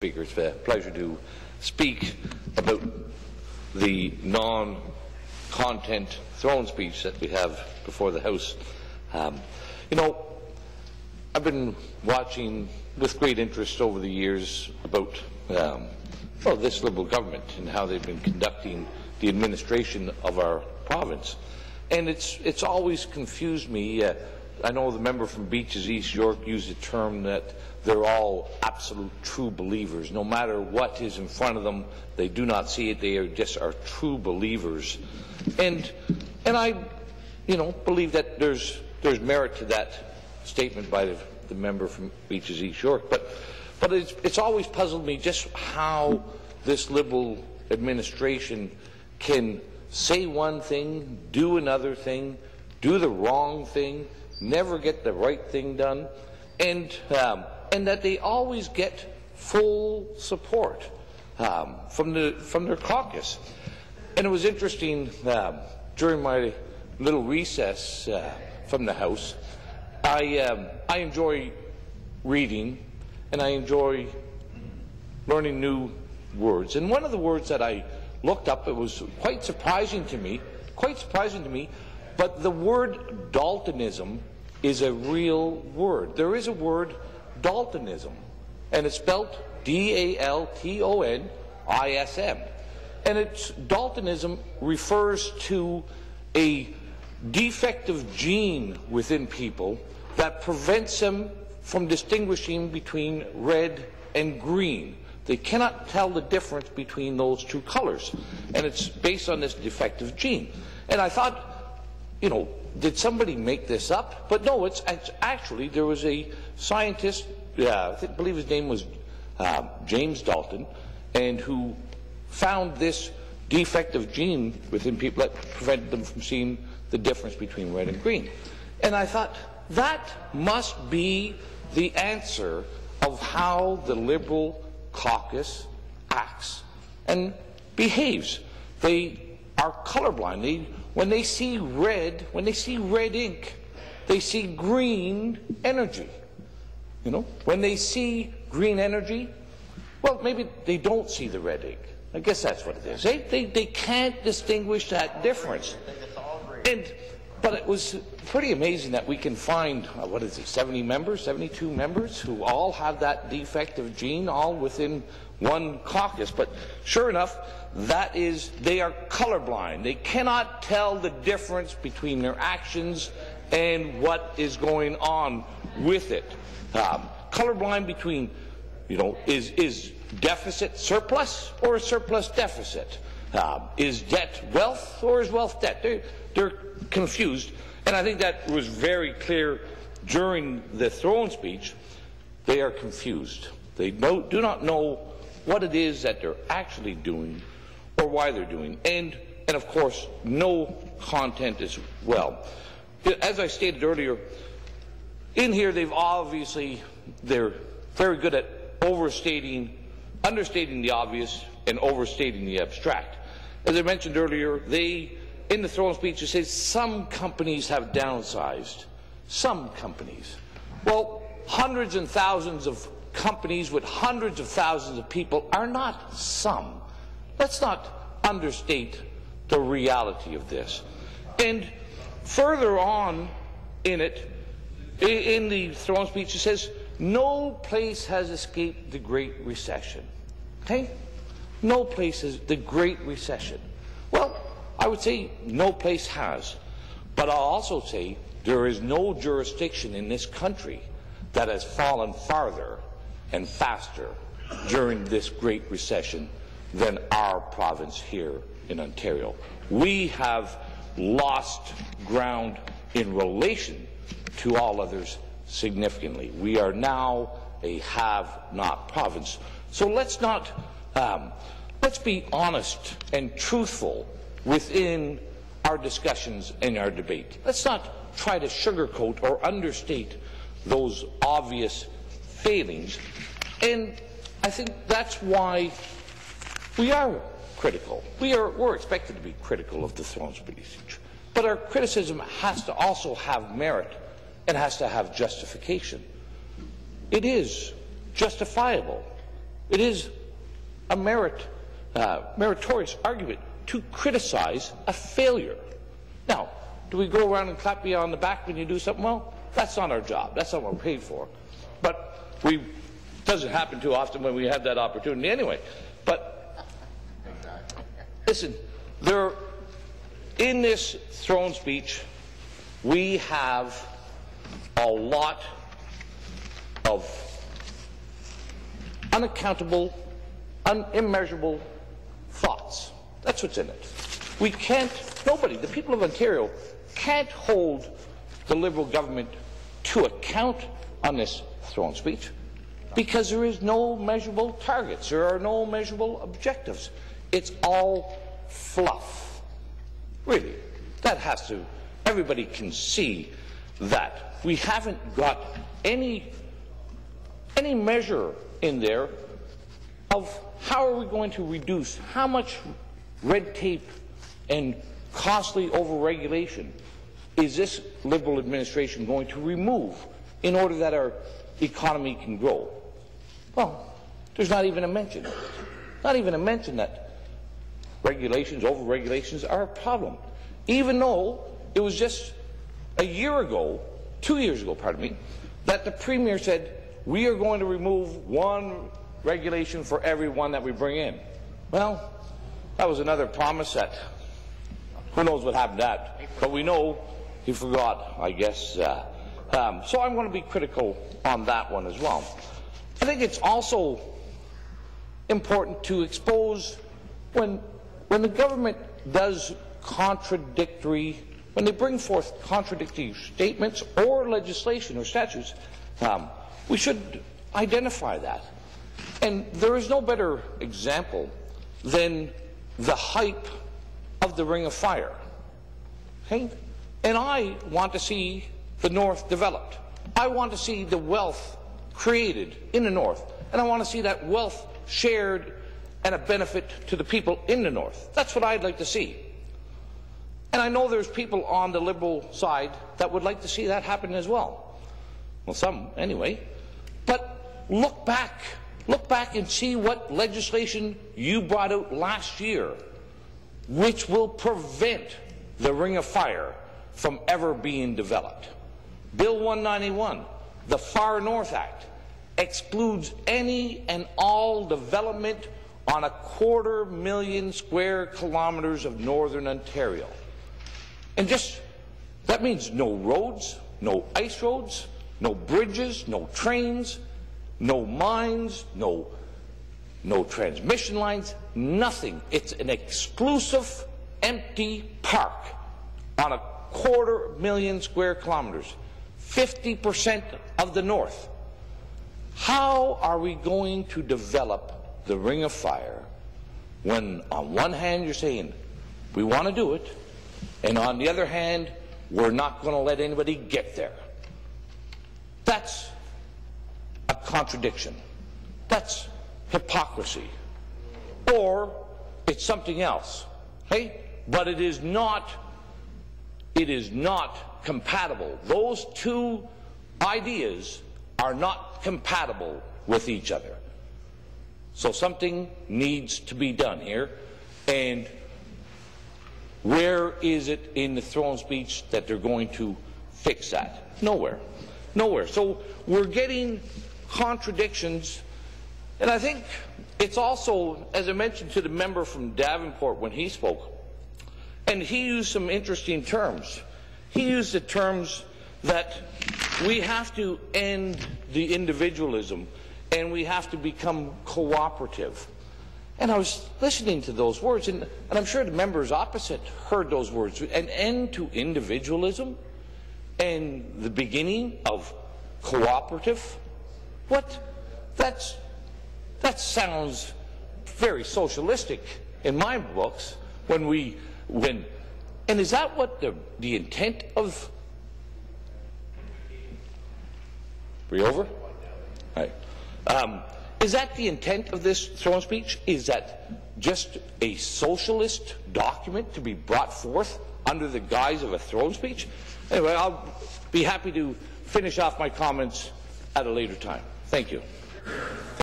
Speaker, it's a pleasure to speak about the non-content throne speech that we have before the House. You know, I've been watching with great interest over the years about this Liberal government and how they've been conducting the administration of our province. And it's always confused me. I know the member from Beaches, East York, used a term that they're all absolute true believers. No matter what is in front of them, they do not see it. They are true believers. And I, believe that there's merit to that statement by the member from Beaches, East York. But it's always puzzled me just how this Liberal administration can say one thing, do another thing, do the wrong thing, never get the right thing done, and that they always get full support from their caucus. And it was interesting, during my little recess from the House, I enjoy reading and I enjoy learning new words. And one of the words that I looked up, it was quite surprising to me, but the word Daltonism is a real word. There is a word, Daltonism, and it's spelled D-A-L-T-O-N-I-S-M. And Daltonism refers to a defective gene within people that prevents them from distinguishing between red and green. They cannot tell the difference between those two colors, and it's based on this defective gene. And I thought, did somebody make this up? But no, it's actually, there was a scientist, I believe his name was James Dalton, and who found this defective gene within people that prevented them from seeing the difference between red and green. And I thought, that must be the answer of how the Liberal caucus acts and behaves. They are colorblind. When they see red ink, they see green energy. When they see green energy, well, maybe they don't see the red ink. I guess that's what it is. They can't distinguish that difference. But it was pretty amazing that we can find, 70 members, 72 members who all have that defective gene, all within one caucus. But sure enough, they are colorblind. They cannot tell the difference between their actions and what is going on with it. Colorblind between, is deficit surplus or a surplus deficit? Is debt wealth or is wealth debt? They're confused, and I think that was very clear during the throne speech. They are confused. They do not know what it is that they're actually doing or why they're doing, and of course no content as well. As I stated earlier, in here they're very good at understating the obvious and overstating the abstract. As I mentioned earlier, in the throne speech, it says some companies have downsized. Some companies. Well, hundreds and thousands of companies with hundreds of thousands of people are not some. Let's not understate the reality of this. And further on in the throne speech, it says, no place has escaped the Great Recession. Okay? No place is the Great Recession. Well, I would say no place has. But I'll also say there is no jurisdiction in this country that has fallen farther and faster during this Great Recession than our province here in Ontario. We have lost ground in relation to all others significantly. We are now a have-not province. So let's be honest and truthful within our discussions and our debate. Let's not try to sugarcoat or understate those obvious failings. And I think that's why we are critical. We're expected to be critical of the throne speech. But our criticism has to also have merit and has to have justification. It is justifiable It is a meritorious argument to criticize a failure. Now, do we go around and clap you on the back when you do something well? That's not our job. That's not what we're paid for. But it doesn't happen too often when we have that opportunity anyway. But listen, in this throne speech, we have a lot of unaccountable, immeasurable thoughts. That's what's in it. We can't, nobody, the people of Ontario, can't hold the Liberal government to account on this throne speech because there is no measurable targets. There are no measurable objectives. It's all fluff. Really. That has to, everybody can see that. We haven't got any measure in there of how are we going to reduce, how much red tape and costly overregulation is this Liberal administration going to remove in order that our economy can grow? Well, there's not even a mention. Not even a mention that regulations, overregulations are a problem. Even though it was just a year ago, 2 years ago, pardon me, that the Premier said, we are going to remove one regulation for every one that we bring in. Well, that was another promise that, who knows what happened to that, but we know he forgot, I guess. So I'm going to be critical on that one as well. I think it's also important to expose when the government does contradictory, when they bring forth contradictory statements or legislation or statutes, we should identify that. And there is no better example than the hype of the Ring of Fire. Okay? And I want to see the North developed. I want to see the wealth created in the North. And I want to see that wealth shared and a benefit to the people in the North. That's what I'd like to see. And I know there's people on the Liberal side that would like to see that happen as well. Well, some anyway. But look back and see what legislation you brought out last year which will prevent the Ring of Fire from ever being developed. Bill 191, the Far North Act, excludes any and all development on 250,000 square kilometres of northern Ontario. And that means no roads, no ice roads, no bridges, no trains, no mines, no transmission lines, nothing. It's an exclusive, empty park on 250,000 square kilometres, 50% of the North. How are we going to develop the Ring of Fire when on one hand you're saying we want to do it, and on the other hand we're not going to let anybody get there? That's a contradiction. That's hypocrisy. Or it's something else. Okay? But it is not compatible. Those two ideas are not compatible with each other. So something needs to be done here. And where is it in the throne speech that they're going to fix that? Nowhere. Nowhere. So we're getting contradictions. And I think it's also, as I mentioned to the member from Davenport when he spoke, and he used some interesting terms. He used the terms that we have to end the individualism and we have to become cooperative. And I was listening to those words, and I'm sure the members opposite heard those words. An end to individualism and the beginning of cooperative? What? That sounds very socialistic in my books. And is that what the intent of? Are you over? Right. Is that the intent of this throne speech? Is that just a socialist document to be brought forth under the guise of a throne speech? Anyway, I'll be happy to finish off my comments at a later time. Thank you.